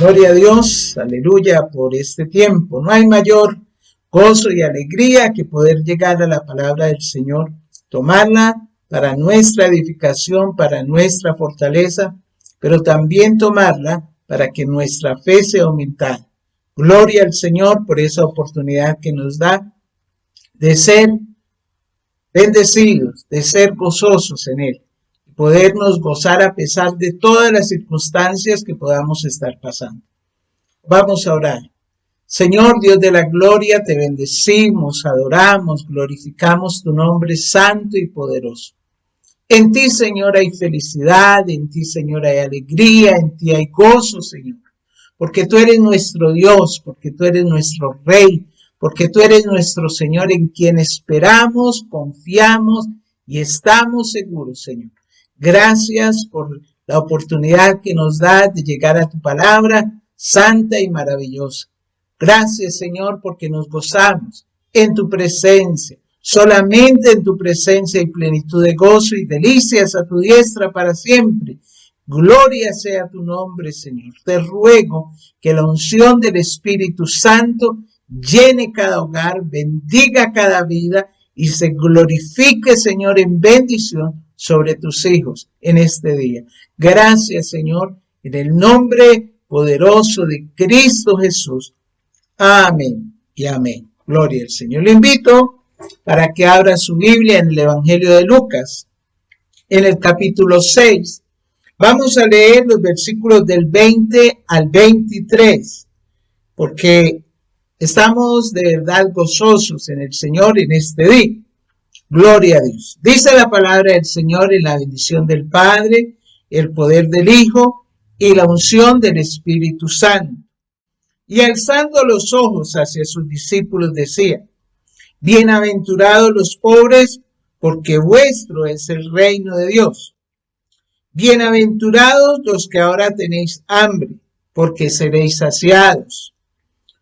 Gloria a Dios, aleluya, por este tiempo. No hay mayor gozo y alegría que poder llegar a la palabra del Señor, tomarla para nuestra edificación, para nuestra fortaleza, pero también tomarla para que nuestra fe sea aumentada. Gloria al Señor por esa oportunidad que nos da de ser bendecidos, de ser gozosos en Él, y podernos gozar a pesar de todas las circunstancias que podamos estar pasando. Vamos a orar. Señor Dios de la gloria, te bendecimos, adoramos, glorificamos tu nombre santo y poderoso. En ti, Señor, hay felicidad, en ti, Señor, hay alegría, en ti hay gozo, Señor, porque tú eres nuestro Dios, porque tú eres nuestro Rey, porque tú eres nuestro Señor en quien esperamos, confiamos y estamos seguros, Señor. Gracias por la oportunidad que nos das de llegar a tu palabra santa y maravillosa. Gracias, Señor, porque nos gozamos en tu presencia. Solamente en tu presencia hay plenitud de gozo y delicias a tu diestra para siempre. Gloria sea tu nombre, Señor. Te ruego que la unción del Espíritu Santo llene cada hogar, bendiga cada vida y se glorifique, Señor, en bendición sobre tus hijos en este día. Gracias, Señor, en el nombre poderoso de Cristo Jesús. Amén y amén. Gloria al Señor. Le invito para que abra su Biblia en el Evangelio de Lucas, en el capítulo 6. Vamos a leer los versículos del 20 al 23, porque estamos de verdad gozosos en el Señor en este día. Gloria a Dios. Dice la palabra del Señor en la bendición del Padre, el poder del Hijo y la unción del Espíritu Santo. Y alzando los ojos hacia sus discípulos decía: bienaventurados los pobres, porque vuestro es el reino de Dios. Bienaventurados los que ahora tenéis hambre, porque seréis saciados.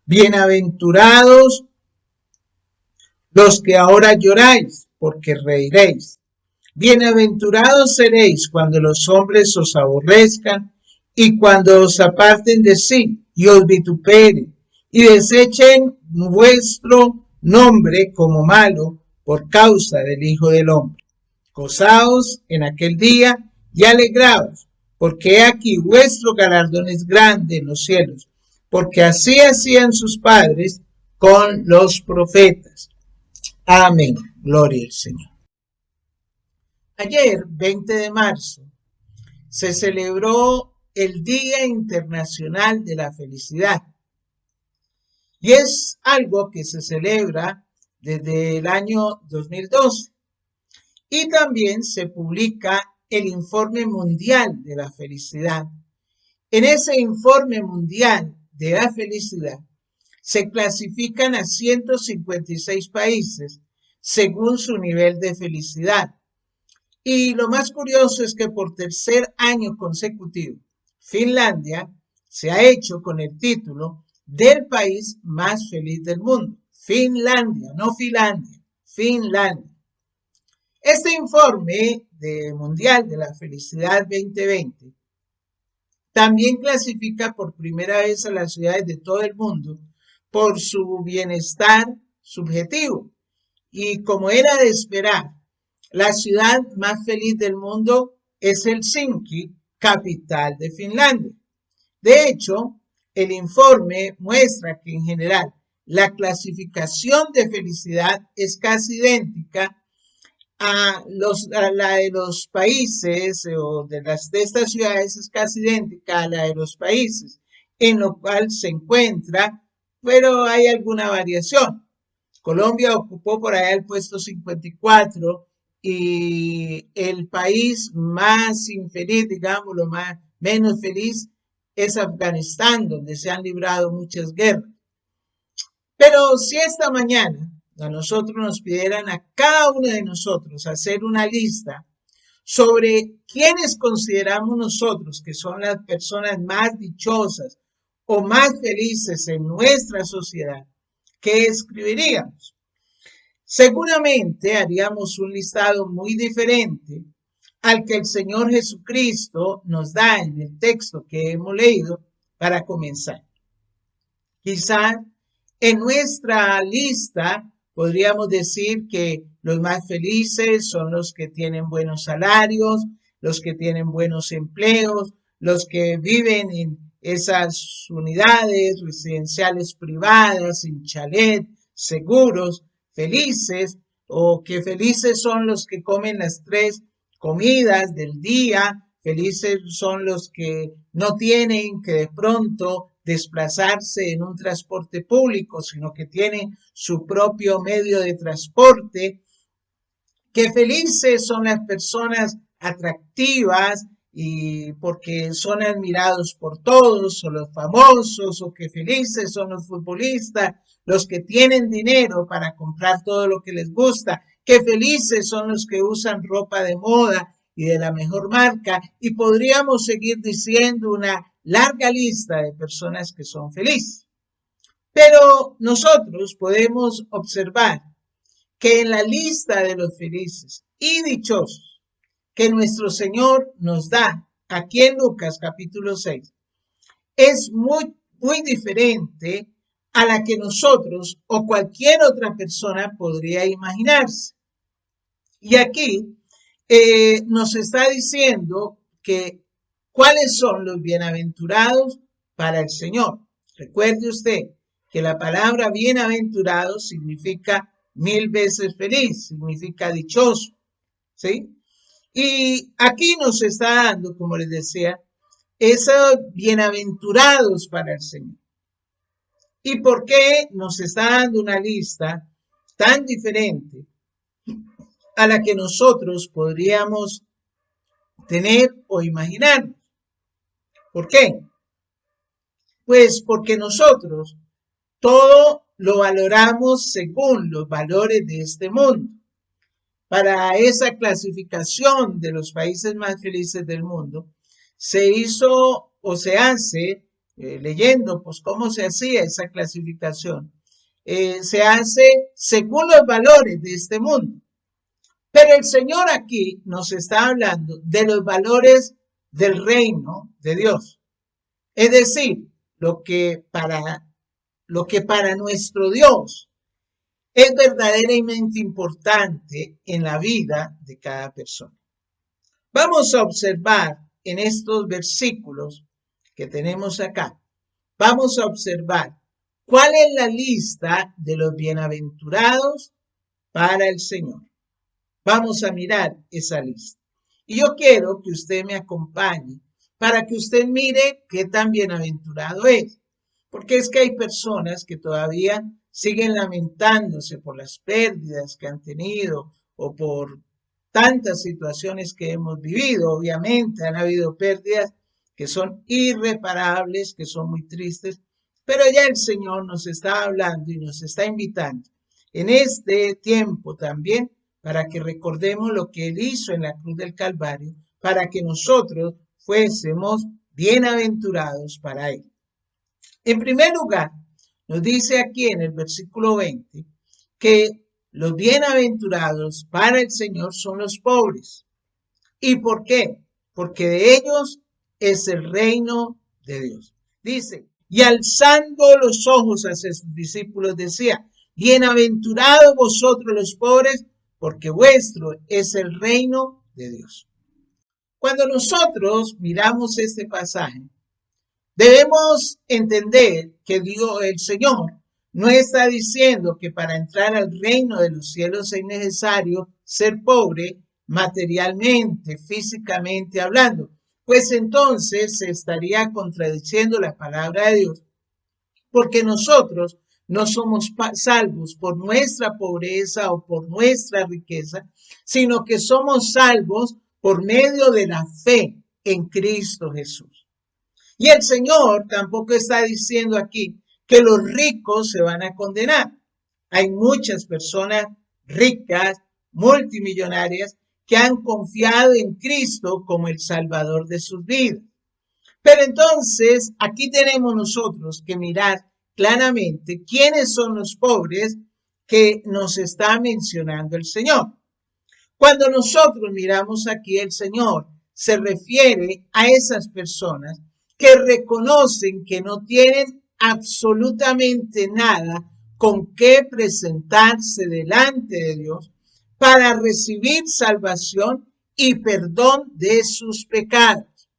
Bienaventurados los que ahora lloráis, porque reiréis. Bienaventurados seréis cuando los hombres os aborrezcan y cuando os aparten de sí y os vituperen y desechen vuestro nombre como malo por causa del Hijo del Hombre. Gozaos en aquel día y alegraos, porque aquí vuestro galardón es grande en los cielos, porque así hacían sus padres con los profetas. Amén. Gloria al Señor. Ayer, 20 de marzo, se celebró el Día Internacional de la Felicidad. Y es algo que se celebra desde el año 2012. Y también se publica el Informe Mundial de la Felicidad. En ese Informe Mundial de la Felicidad se clasifican a 156 países según su nivel de felicidad. Y lo más curioso es que por tercer año consecutivo, Finlandia se ha hecho con el título del país más feliz del mundo. Finlandia, no Finlandia, Finlandia. Este informe mundial de la felicidad 2020 también clasifica por primera vez a las ciudades de todo el mundo por su bienestar subjetivo. Y como era de esperar, la ciudad más feliz del mundo es Helsinki, capital de Finlandia. De hecho, el informe muestra que en general la clasificación de felicidad es casi idéntica a la de los países o de estas ciudades, es casi idéntica a la de los países en lo cual se encuentra, pero hay alguna variación. Colombia ocupó por allá el puesto 54 y el país más infeliz, digamos, menos feliz, es Afganistán, donde se han librado muchas guerras. Pero si esta mañana a nosotros nos pidieran a cada uno de nosotros hacer una lista sobre quiénes consideramos nosotros que son las personas más dichosas o más felices en nuestra sociedad, ¿qué escribiríamos? Seguramente haríamos un listado muy diferente al que el Señor Jesucristo nos da en el texto que hemos leído para comenzar. Quizá en nuestra lista podríamos decir que los más felices son los que tienen buenos salarios, los que tienen buenos empleos, los que viven en esas unidades residenciales privadas, en chalet, seguros, felices, o que felices son los que comen las 3 comidas del día, felices son los que no tienen que de pronto desplazarse en un transporte público, sino que tienen su propio medio de transporte, que felices son las personas atractivas y porque son admirados por todos, o los famosos, o que felices son los futbolistas, los que tienen dinero para comprar todo lo que les gusta, que felices son los que usan ropa de moda y de la mejor marca, y podríamos seguir diciendo una larga lista de personas que son felices. Pero nosotros podemos observar que en la lista de los felices y dichosos que nuestro Señor nos da aquí en Lucas capítulo 6, es muy diferente a la que nosotros o cualquier otra persona podría imaginarse. Y aquí nos está diciendo que cuáles son los bienaventurados para el Señor. Recuerde usted que la palabra bienaventurado significa 1000 veces feliz, significa dichoso, ¿sí? Y aquí nos está dando, como les decía, esos bienaventurados para el Señor. ¿Y por qué nos está dando una lista tan diferente a la que nosotros podríamos tener o imaginar? ¿Por qué? Pues porque nosotros todo lo valoramos según los valores de este mundo. Para esa clasificación de los países más felices del mundo, se hizo o se hace, leyendo pues cómo se hacía esa clasificación, se hace según los valores de este mundo. Pero el Señor aquí nos está hablando de los valores del reino de Dios. Es decir, lo que para nuestro Dios es verdaderamente importante en la vida de cada persona. Vamos a observar en estos versículos que tenemos acá, vamos a observar cuál es la lista de los bienaventurados para el Señor. Vamos a mirar esa lista. Y yo quiero que usted me acompañe para que usted mire qué tan bienaventurado es. Porque es que hay personas que todavía siguen lamentándose por las pérdidas que han tenido o por tantas situaciones que hemos vivido. Obviamente han habido pérdidas que son irreparables, que son muy tristes, pero ya el Señor nos está hablando y nos está invitando en este tiempo también para que recordemos lo que Él hizo en la cruz del Calvario, para que nosotros fuésemos bienaventurados para Él. En primer lugar, nos dice aquí en el versículo 20 que los bienaventurados para el Señor son los pobres. ¿Y por qué? Porque de ellos es el reino de Dios. Dice, y alzando los ojos hacia sus discípulos decía, bienaventurados vosotros los pobres, porque vuestro es el reino de Dios. Cuando nosotros miramos este pasaje, debemos entender que Dios, el Señor, no está diciendo que para entrar al reino de los cielos es necesario ser pobre materialmente, físicamente hablando, pues entonces se estaría contradiciendo la palabra de Dios, porque nosotros no somos salvos por nuestra pobreza o por nuestra riqueza, sino que somos salvos por medio de la fe en Cristo Jesús. Y el Señor tampoco está diciendo aquí que los ricos se van a condenar. Hay muchas personas ricas, multimillonarias, que han confiado en Cristo como el Salvador de sus vidas. Pero entonces aquí tenemos nosotros que mirar claramente quiénes son los pobres que nos está mencionando el Señor. Cuando nosotros miramos aquí, el Señor se refiere a esas personas que reconocen que no tienen absolutamente nada con qué presentarse delante de Dios para recibir salvación y perdón de sus pecados.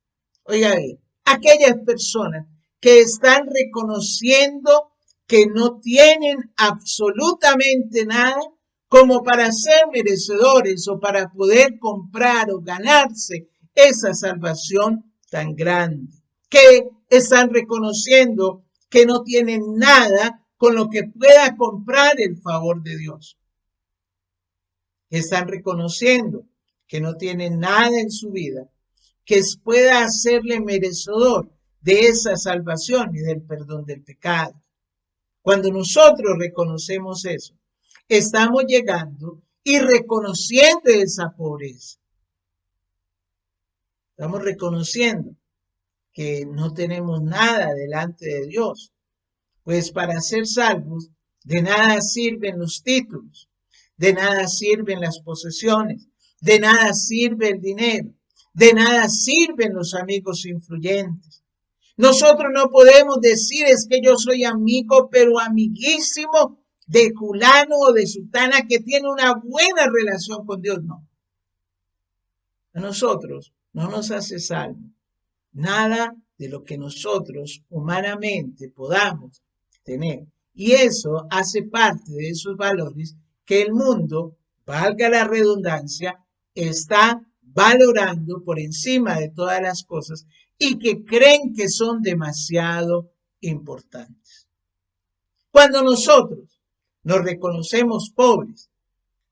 Oiga bien, aquellas personas que están reconociendo que no tienen absolutamente nada como para ser merecedores o para poder comprar o ganarse esa salvación tan grande, que están reconociendo que no tienen nada con lo que pueda comprar el favor de Dios. Están reconociendo que no tienen nada en su vida que pueda hacerle merecedor de esa salvación y del perdón del pecado. Cuando nosotros reconocemos eso, estamos llegando y reconociendo esa pobreza. Estamos reconociendo que no tenemos nada delante de Dios, pues para ser salvos de nada sirven los títulos, de nada sirven las posesiones, de nada sirve el dinero, de nada sirven los amigos influyentes. Nosotros no podemos decir es que yo soy amigo, pero amiguísimo de fulano o de sultana que tiene una buena relación con Dios. No. A nosotros no nos hace salvo nada de lo que nosotros humanamente podamos tener. Y eso hace parte de esos valores que el mundo, valga la redundancia, está valorando por encima de todas las cosas y que creen que son demasiado importantes. Cuando nosotros nos reconocemos pobres,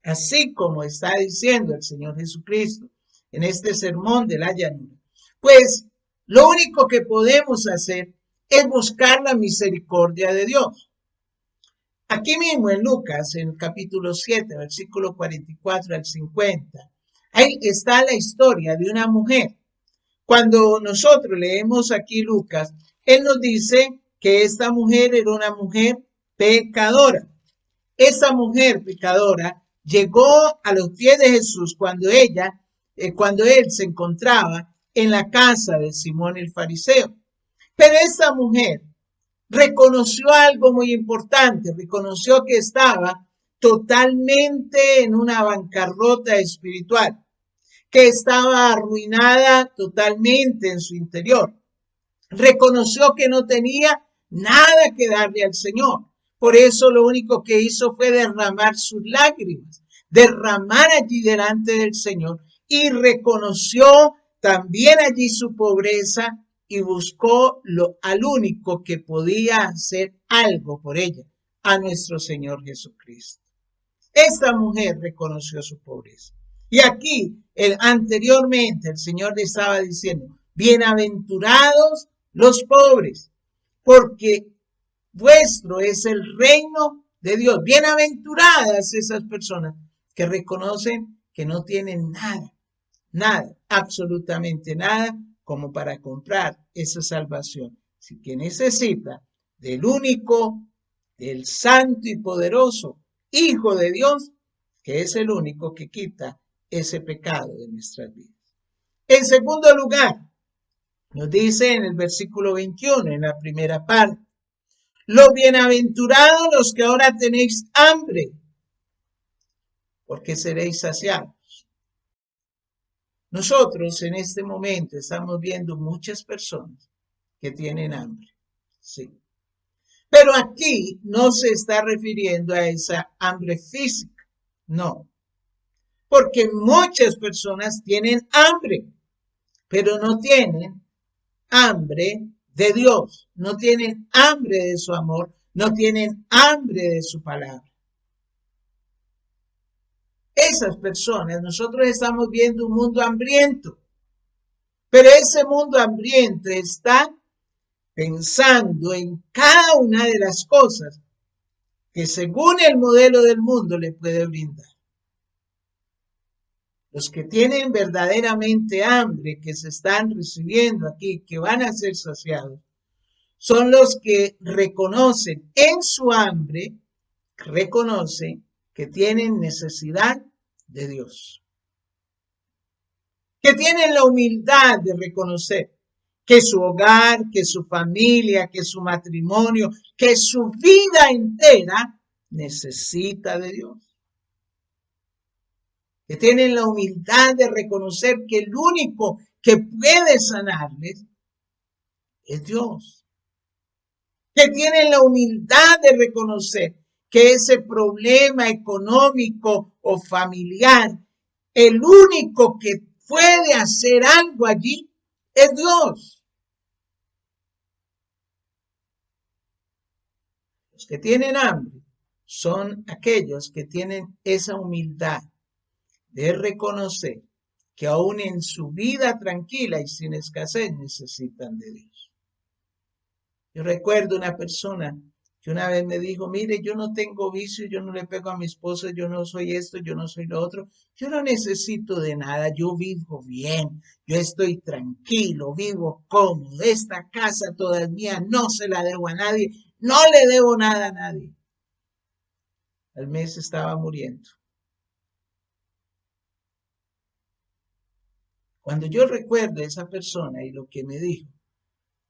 así como está diciendo el Señor Jesucristo en este sermón de la llanura, pues lo único que podemos hacer es buscar la misericordia de Dios. Aquí mismo en Lucas, en el capítulo 7, versículo 44 al 50, ahí está la historia de una mujer. Cuando nosotros leemos aquí Lucas, él nos dice que esta mujer era una mujer pecadora. Esa mujer pecadora llegó a los pies de Jesús cuando él se encontraba en la casa de Simón el fariseo. Pero esta mujer reconoció algo muy importante, reconoció que estaba totalmente en una bancarrota espiritual, que estaba arruinada totalmente en su interior. Reconoció que no tenía nada que darle al Señor. Por eso lo único que hizo fue derramar sus lágrimas, derramar allí delante del Señor y reconoció también allí su pobreza y buscó al único que podía hacer algo por ella, a nuestro Señor Jesucristo. Esta mujer reconoció su pobreza. Y aquí, anteriormente, el Señor le estaba diciendo, bienaventurados los pobres, porque vuestro es el reino de Dios. Bienaventuradas esas personas que reconocen que no tienen nada, absolutamente nada, como para comprar esa salvación. Si que necesita del único, del santo y poderoso Hijo de Dios, que es el único que quita ese pecado de nuestras vidas. En segundo lugar, nos dice en el versículo 21, en la primera parte, los bienaventurados los que ahora tenéis hambre, porque seréis saciados. Nosotros en este momento estamos viendo muchas personas que tienen hambre, sí. Pero aquí no se está refiriendo a esa hambre física, no. Porque muchas personas tienen hambre, pero no tienen hambre de Dios, no tienen hambre de su amor, no tienen hambre de su palabra. Esas personas, nosotros estamos viendo un mundo hambriento, pero ese mundo hambriento está pensando en cada una de las cosas que según el modelo del mundo le puede brindar. Los que tienen verdaderamente hambre, que se están recibiendo aquí, que van a ser saciados, son los que reconocen en su hambre, reconocen que tienen necesidad de Dios. Que tienen la humildad de reconocer que su hogar, que su familia, que su matrimonio, que su vida entera necesita de Dios. Que tienen la humildad de reconocer que el único que puede sanarles es Dios. Que tienen la humildad de reconocer que ese problema económico o familiar, el único que puede hacer algo allí es Dios. Los que tienen hambre son aquellos que tienen esa humildad de reconocer que aún en su vida tranquila y sin escasez necesitan de Dios. Yo recuerdo una persona que una vez me dijo, mire, yo no tengo vicio, yo no le pego a mi esposa, yo no soy esto, yo no soy lo otro, yo no necesito de nada, yo vivo bien, yo estoy tranquilo, vivo cómodo, esta casa todavía no se la debo a nadie, no le debo nada a nadie. Al mes estaba muriendo. Cuando yo recuerdo a esa persona y lo que me dijo,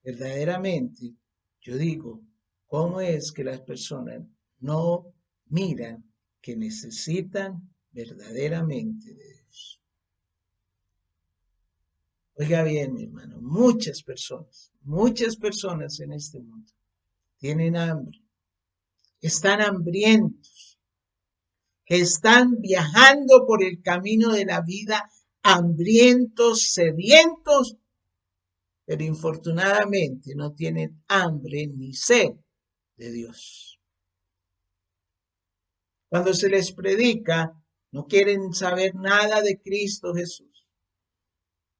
verdaderamente, yo digo, ¿cómo es que las personas no miran que necesitan verdaderamente de Dios? Oiga bien, mi hermano, muchas personas en este mundo tienen hambre, están hambrientos, están viajando por el camino de la vida hambrientos, sedientos, pero infortunadamente no tienen hambre ni sed de Dios. Cuando se les predica, no quieren saber nada de Cristo Jesús.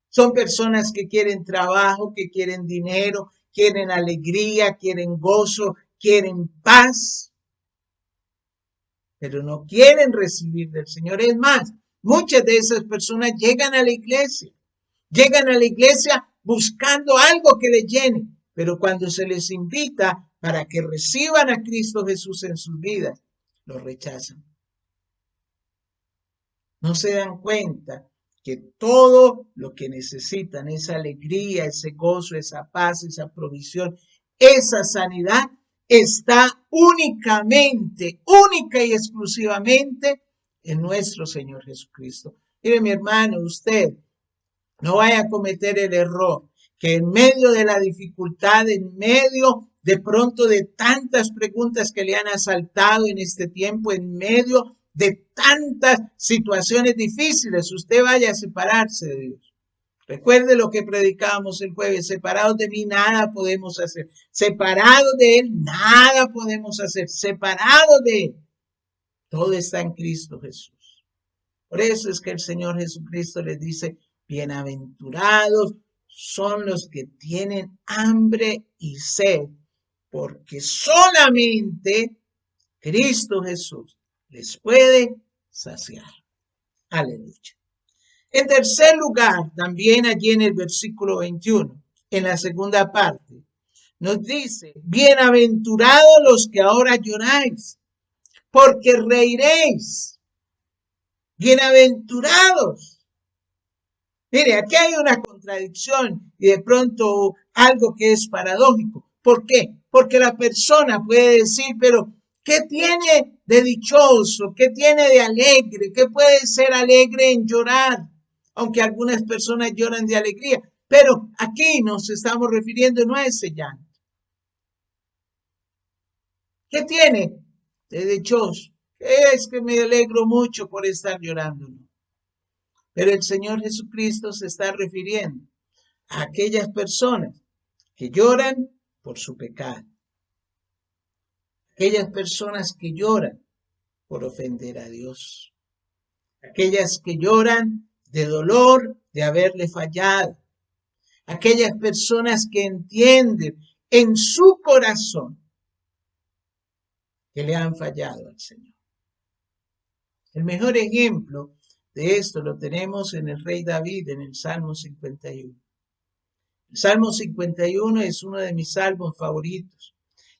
Son personas que quieren trabajo, que quieren dinero, quieren alegría, quieren gozo, quieren paz, pero no quieren recibir del Señor. Es más, muchas de esas personas llegan a la iglesia buscando algo que les llene, pero cuando se les invita para que reciban a Cristo Jesús en sus vidas, lo rechazan. No se dan cuenta que todo lo que necesitan, esa alegría, ese gozo, esa paz, esa provisión, esa sanidad, está única y exclusivamente en nuestro Señor Jesucristo. Mire, mi hermano, usted no vaya a cometer el error que en medio de la dificultad, en medio de pronto de tantas preguntas que le han asaltado en este tiempo, en medio de tantas situaciones difíciles, usted vaya a separarse de Dios. Recuerde lo que predicábamos el jueves, separados de mí nada podemos hacer, separados de Él nada podemos hacer, separados de Él, todo está en Cristo Jesús. Por eso es que el Señor Jesucristo les dice, bienaventurados son los que tienen hambre y sed, porque solamente Cristo Jesús les puede saciar. Aleluya. En tercer lugar, también allí en el versículo 21, en la segunda parte, nos dice, bienaventurados los que ahora lloráis, porque reiréis. Bienaventurados. Mire, aquí hay una contradicción y de pronto algo que es paradójico. ¿Por qué? Porque la persona puede decir, pero ¿qué tiene de dichoso? ¿Qué tiene de alegre? ¿Qué puede ser alegre en llorar? Aunque algunas personas lloran de alegría, pero aquí nos estamos refiriendo no a ese llanto. ¿Qué tiene de dichoso? Es que me alegro mucho por estar llorando. Pero el Señor Jesucristo se está refiriendo a aquellas personas que lloran por su pecado. Aquellas personas que lloran por ofender a Dios. Aquellas que lloran de dolor de haberle fallado. Aquellas personas que entienden en su corazón que le han fallado al Señor. El mejor ejemplo de esto lo tenemos en el rey David, en el Salmo 51. El Salmo 51 es uno de mis salmos favoritos.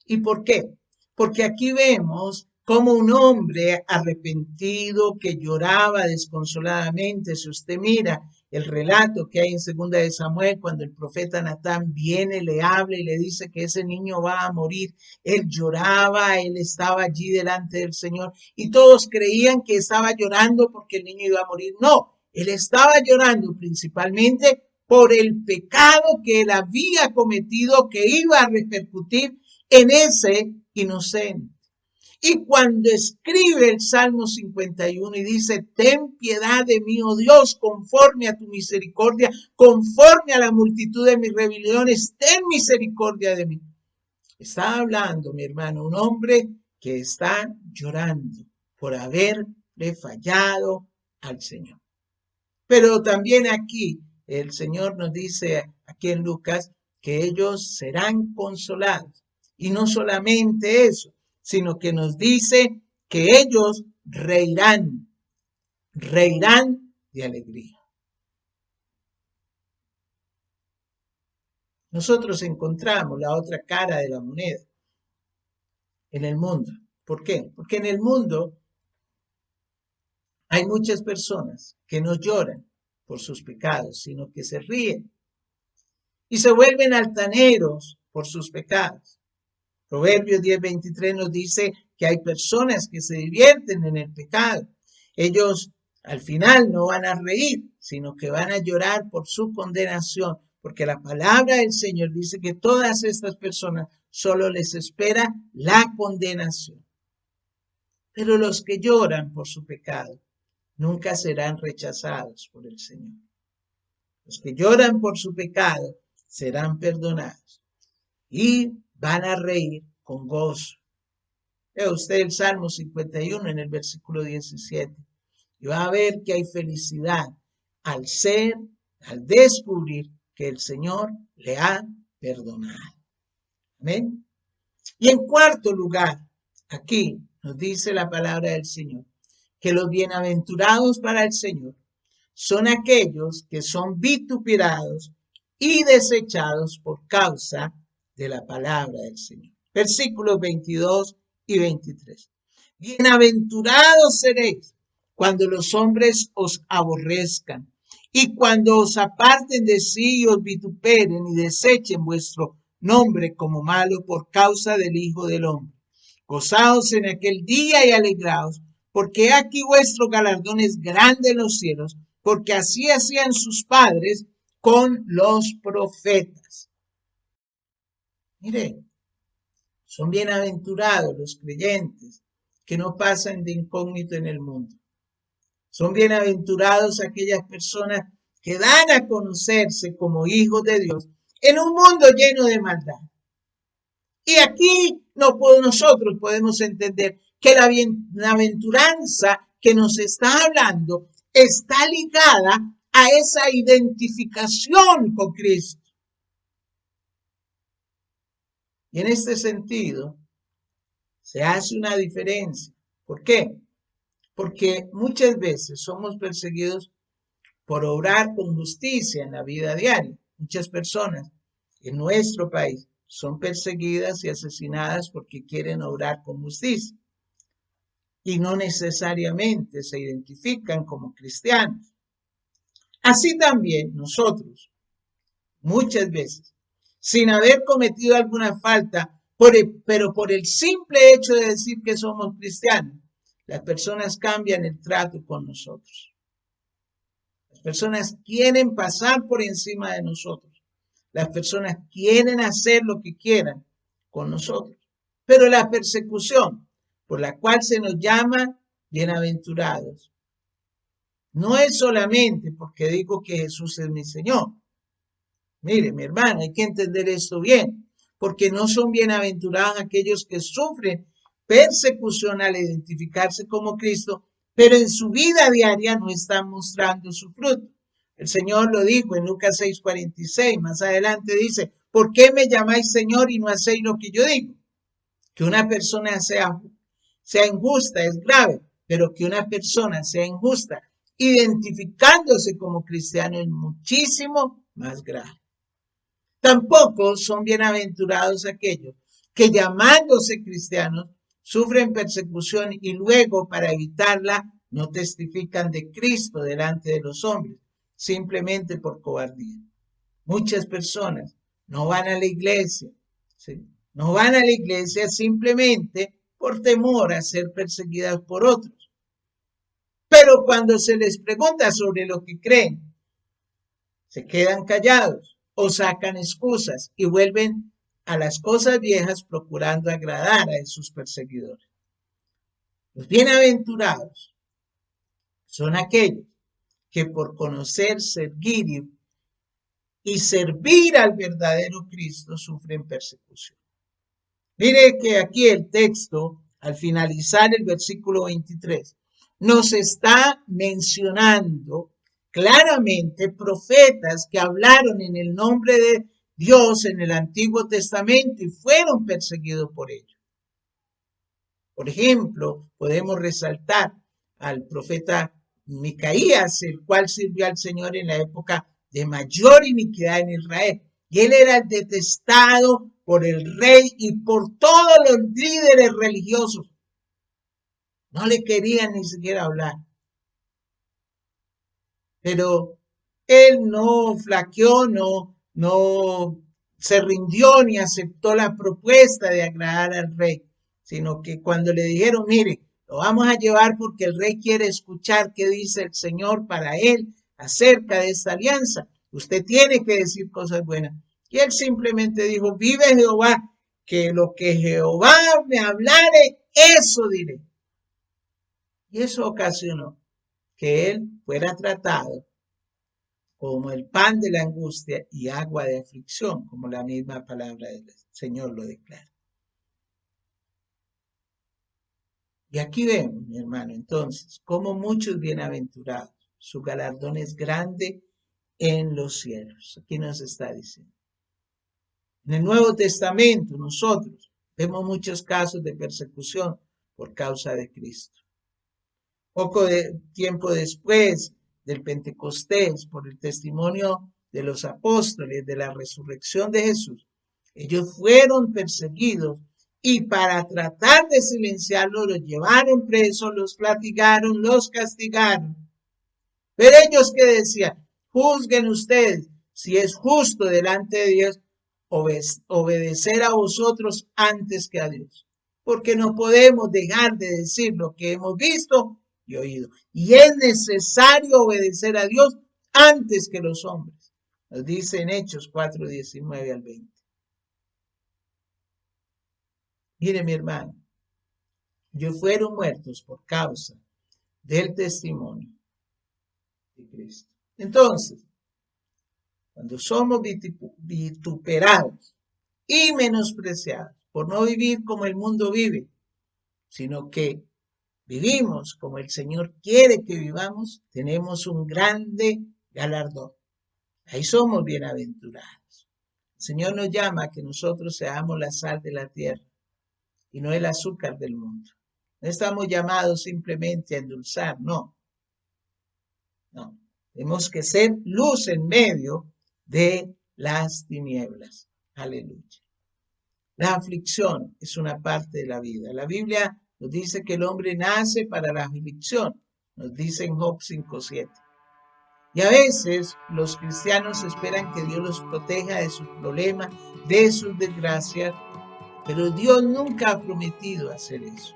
¿Y por qué? Porque aquí vemos como un hombre arrepentido que lloraba desconsoladamente. Si usted mira el relato que hay en Segunda de Samuel, cuando el profeta Natán viene, le habla y le dice que ese niño va a morir, él lloraba, él estaba allí delante del Señor y todos creían que estaba llorando porque el niño iba a morir. No, él estaba llorando principalmente por el pecado que él había cometido, que iba a repercutir en ese inocente. Y cuando escribe el Salmo 51 y dice, ten piedad de mí, oh Dios, conforme a tu misericordia, conforme a la multitud de mis rebeliones, ten misericordia de mí. Está hablando, mi hermano, un hombre que está llorando por haberle fallado al Señor. Pero también aquí el Señor nos dice, aquí en Lucas, que ellos serán consolados. Y no solamente eso, sino que nos dice que ellos reirán de alegría. Nosotros encontramos la otra cara de la moneda en el mundo. ¿Por qué? Porque en el mundo hay muchas personas que no lloran por sus pecados, sino que se ríen y se vuelven altaneros por sus pecados. Proverbios 10:23 nos dice que hay personas que se divierten en el pecado. Ellos al final no van a reír, sino que van a llorar por su condenación, porque la palabra del Señor dice que todas estas personas solo les espera la condenación. Pero los que lloran por su pecado nunca serán rechazados por el Señor. Los que lloran por su pecado serán perdonados y van a reír con gozo. Vea usted el Salmo 51 en el versículo 17 y va a ver que hay felicidad al descubrir que el Señor le ha perdonado. Amén. Y en cuarto lugar, aquí nos dice la palabra del Señor, que los bienaventurados para el Señor son aquellos que son vituperados y desechados por causa de la palabra del Señor. Versículos 22 y 23. Bienaventurados seréis cuando los hombres os aborrezcan y cuando os aparten de sí y os vituperen y desechen vuestro nombre como malo por causa del Hijo del Hombre. Gozaos en aquel día y alegraos, porque aquí vuestro galardón es grande en los cielos, porque así hacían sus padres con los profetas. Mire, son bienaventurados los creyentes que no pasan de incógnito en el mundo. Son bienaventurados aquellas personas que dan a conocerse como hijos de Dios en un mundo lleno de maldad. Y aquí nosotros podemos entender que la bienaventuranza que nos está hablando está ligada a esa identificación con Cristo. Y en este sentido, se hace una diferencia. ¿Por qué? Porque muchas veces somos perseguidos por obrar con justicia en la vida diaria. Muchas personas en nuestro país son perseguidas y asesinadas porque quieren obrar con justicia. Y no necesariamente se identifican como cristianos. Así también nosotros, muchas veces, sin haber cometido alguna falta, pero por el simple hecho de decir que somos cristianos, las personas cambian el trato con nosotros. Las personas quieren pasar por encima de nosotros. Las personas quieren hacer lo que quieran con nosotros. Pero la persecución por la cual se nos llama bienaventurados no es solamente porque digo que Jesús es mi Señor. Mire, mi hermano, hay que entender esto bien, porque no son bienaventurados aquellos que sufren persecución al identificarse como Cristo, pero en su vida diaria no están mostrando su fruto. El Señor lo dijo en Lucas 6:46, más adelante dice, ¿por qué me llamáis Señor y no hacéis lo que yo digo? Que una persona sea injusta es grave, pero que una persona sea injusta identificándose como cristiano es muchísimo más grave. Tampoco son bienaventurados aquellos que llamándose cristianos sufren persecución y luego, para evitarla, no testifican de Cristo delante de los hombres, simplemente por cobardía. Muchas personas no van a la iglesia, ¿sí? No van a la iglesia simplemente por temor a ser perseguidas por otros. Pero cuando se les pregunta sobre lo que creen, se quedan callados o sacan excusas y vuelven a las cosas viejas procurando agradar a sus perseguidores. Los bienaventurados son aquellos que por conocer, seguir y servir al verdadero Cristo sufren persecución. Mire que aquí el texto, al finalizar el versículo 23, nos está mencionando claramente profetas que hablaron en el nombre de Dios en el Antiguo Testamento y fueron perseguidos por ello. Por ejemplo, podemos resaltar al profeta Micaías, el cual sirvió al Señor en la época de mayor iniquidad en Israel. Y él era detestado por el rey y por todos los líderes religiosos. No le querían ni siquiera hablar. Pero él no flaqueó, no se rindió ni aceptó la propuesta de agradar al rey, sino que cuando le dijeron, mire, lo vamos a llevar porque el rey quiere escuchar qué dice el Señor para él acerca de esta alianza. Usted tiene que decir cosas buenas. Y él simplemente dijo, vive Jehová, que lo que Jehová me hablare, eso diré. Y eso ocasionó que él fuera tratado como el pan de la angustia y agua de aflicción, como la misma palabra del Señor lo declara. Y aquí vemos, mi hermano, entonces, como muchos bienaventurados, su galardón es grande en los cielos. Aquí nos está diciendo. En el Nuevo Testamento, nosotros vemos muchos casos de persecución por causa de Cristo. Poco de tiempo después del Pentecostés, por el testimonio de los apóstoles de la resurrección de Jesús, ellos fueron perseguidos y para tratar de silenciarlos los llevaron presos, los latigaron, los castigaron. Pero ellos que decían, juzguen ustedes si es justo delante de Dios obedecer a vosotros antes que a Dios, porque no podemos dejar de decir lo que hemos visto y oído. Y es necesario obedecer a Dios antes que los hombres. Nos dice en Hechos 4:19 al 20. Mire, mi hermano, ellos fueron muertos por causa del testimonio de Cristo. Entonces, cuando somos vituperados y menospreciados por no vivir como el mundo vive, sino que vivimos como el Señor quiere que vivamos, tenemos un grande galardón. Ahí somos bienaventurados. El Señor nos llama a que nosotros seamos la sal de la tierra y no el azúcar del mundo. No estamos llamados simplemente a endulzar, no. No, tenemos que ser luz en medio de las tinieblas. Aleluya. La aflicción es una parte de la vida. La Biblia nos dice que el hombre nace para la aflicción. Nos dice en Job 5:7. Y a veces los cristianos esperan que Dios los proteja de sus problemas, de sus desgracias, pero Dios nunca ha prometido hacer eso.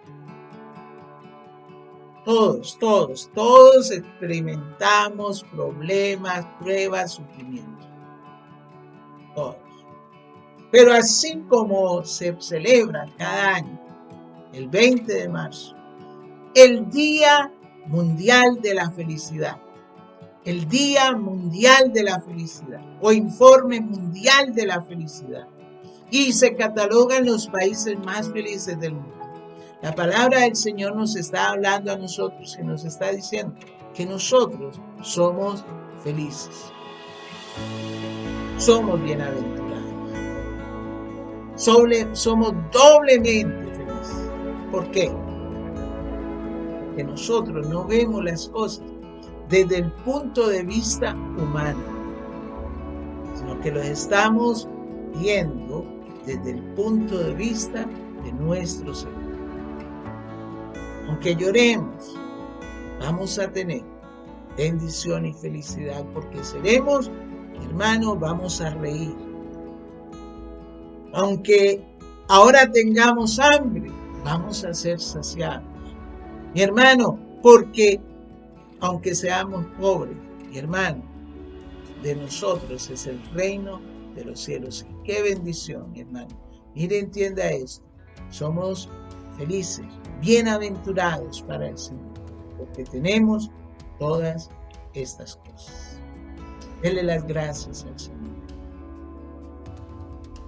Todos experimentamos problemas, pruebas, sufrimientos. Todos. Pero así como se celebra cada año, el 20 de marzo, el Día Mundial de la Felicidad, el Día Mundial de la Felicidad o Informe Mundial de la Felicidad, y se catalogan los países más felices del mundo. La palabra del Señor nos está hablando a nosotros y nos está diciendo que nosotros somos felices. Somos bienaventurados. Somos doblemente felices. ¿Por qué? Porque nosotros no vemos las cosas desde el punto de vista humano, sino que lo estamos viendo desde el punto de vista de nuestro Señor. aunque lloremos, vamos a tener bendición y felicidad, porque seremos, hermano, vamos a reír. Aunque ahora tengamos hambre, vamos a ser saciados. Mi hermano, porque aunque seamos pobres, mi hermano, de nosotros es el reino de los cielos. ¡Qué bendición, mi hermano! Mire, entienda esto. Somos felices, bienaventurados para el Señor, porque tenemos todas estas cosas. Dele las gracias al Señor.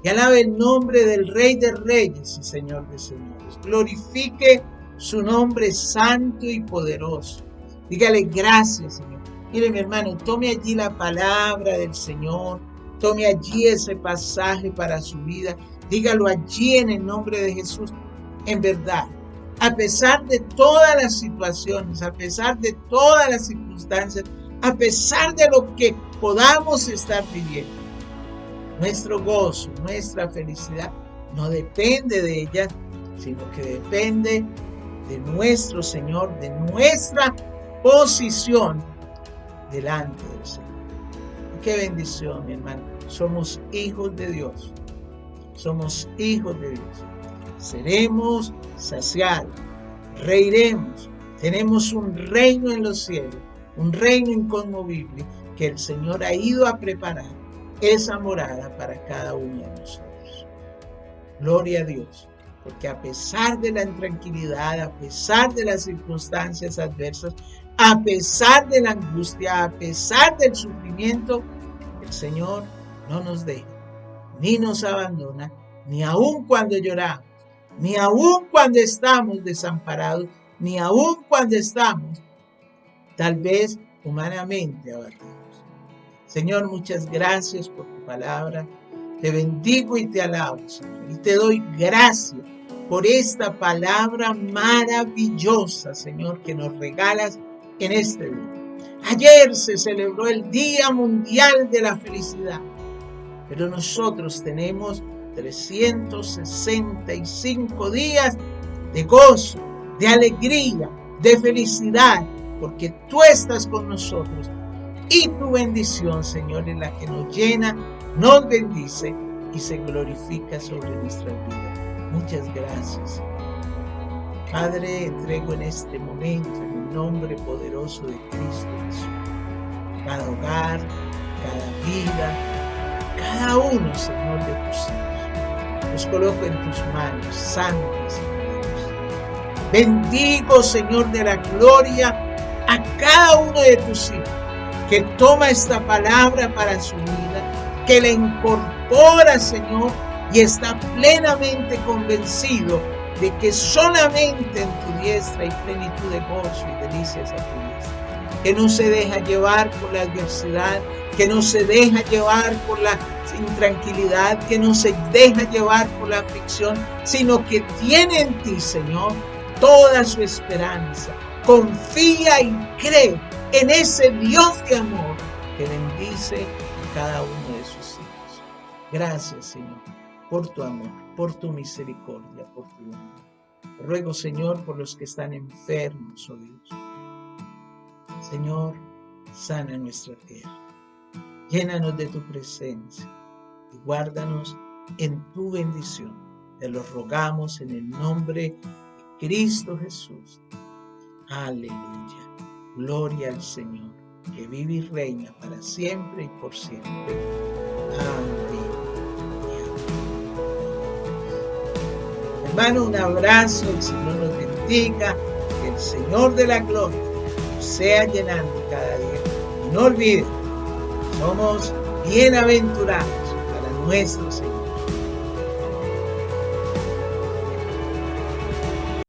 Y alabe el nombre del Rey de Reyes y Señor de Señores. Glorifique su nombre santo y poderoso. Dígale gracias, Señor. Mire, mi hermano, tome allí la palabra del Señor. Tome allí ese pasaje para su vida. Dígalo allí en el nombre de Jesús. En verdad, a pesar de todas las situaciones, a pesar de todas las circunstancias, a pesar de lo que podamos estar viviendo, nuestro gozo, nuestra felicidad no depende de ellas, sino que depende de nuestro Señor, de nuestra posición delante del Señor. Qué bendición, mi hermano. Somos hijos de Dios. Somos hijos de Dios. Seremos saciados, reiremos. Tenemos un reino en los cielos, un reino inconmovible que el Señor ha ido a preparar esa morada para cada uno de nosotros. Gloria a Dios, porque a pesar de la intranquilidad, a pesar de las circunstancias adversas, a pesar de la angustia, a pesar del sufrimiento, el Señor no nos deja, ni nos abandona, ni aun cuando lloramos, ni aun cuando estamos desamparados, ni aun cuando estamos tal vez humanamente abatidos. Señor, muchas gracias por tu palabra. Te bendigo y te alabo, Señor, y te doy gracias por esta palabra maravillosa, Señor, que nos regalas en este día. Ayer se celebró el Día Mundial de la Felicidad, pero nosotros tenemos 365 días de gozo, de alegría, de felicidad, porque tú estás con nosotros y tu bendición, Señor, es la que nos llena, nos bendice y se glorifica sobre nuestras vidas. Muchas gracias. Padre, entrego en este momento, en el nombre poderoso de Cristo Jesús, cada hogar, cada vida, cada uno, Señor, de tus hijos. Los coloco en tus manos santas y poderosas. Bendigo, Señor de la gloria, a cada uno de tus hijos que toma esta palabra para su vida, que la incorpora, Señor, y está plenamente convencido de que solamente en tu diestra hay plenitud de gozo y delicias a tu diestra. Que no se deja llevar por la adversidad, que no se deja llevar por la intranquilidad, que no se deja llevar por la aflicción, sino que tiene en ti, Señor, toda su esperanza. Confía y cree en ese Dios de amor que bendice a cada uno de sus hijos. Gracias, Señor, por tu amor, por tu misericordia, por tu bondad. Te ruego, Señor, por los que están enfermos, oh Dios. Señor, sana nuestra tierra. Llénanos de tu presencia y guárdanos en tu bendición. Te lo rogamos en el nombre de Cristo Jesús. Aleluya. Gloria al Señor, que vive y reina para siempre y por siempre. Amén. Hermano, un abrazo, el Señor nos bendiga, que el Señor de la gloria nos sea llenando cada día. Y no olviden, somos bienaventurados para nuestro Señor.